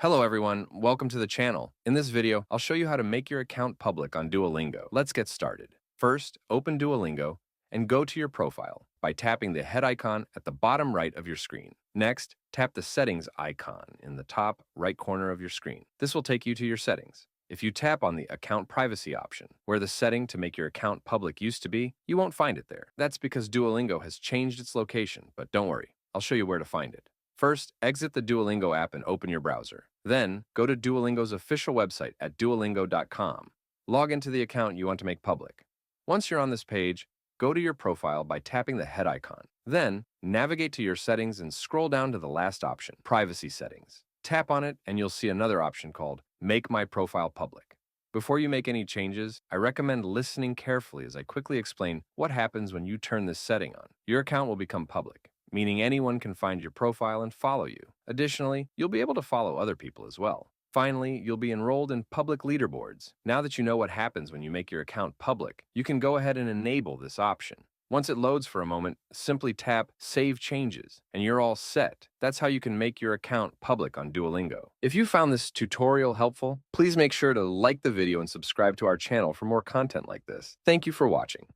Hello everyone, welcome to the channel. In this video, I'll show you how to make your account public on Duolingo. Let's get started. First, open Duolingo and go to your profile by tapping the head icon at the bottom right of your screen. Next, tap the settings icon in the top right corner of your screen. This will take you to your settings. If you tap on the account privacy option, where the setting to make your account public used to be, you won't find it there. That's because Duolingo has changed its location, but don't worry, I'll show you where to find it. First, exit the Duolingo app and open your browser. Then, go to Duolingo's official website at duolingo.com. Log into the account you want to make public. Once you're on this page, go to your profile by tapping the head icon. Then, navigate to your settings and scroll down to the last option, Privacy Settings. Tap on it and you'll see another option called Make My Profile Public. Before you make any changes, I recommend listening carefully as I quickly explain what happens when you turn this setting on. Your account will become public, meaning anyone can find your profile and follow you. Additionally, you'll be able to follow other people as well. Finally, you'll be enrolled in public leaderboards. Now that you know what happens when you make your account public, you can go ahead and enable this option. Once it loads for a moment, simply tap Save Changes, and you're all set. That's how you can make your account public on Duolingo. If you found this tutorial helpful, please make sure to like the video and subscribe to our channel for more content like this. Thank you for watching.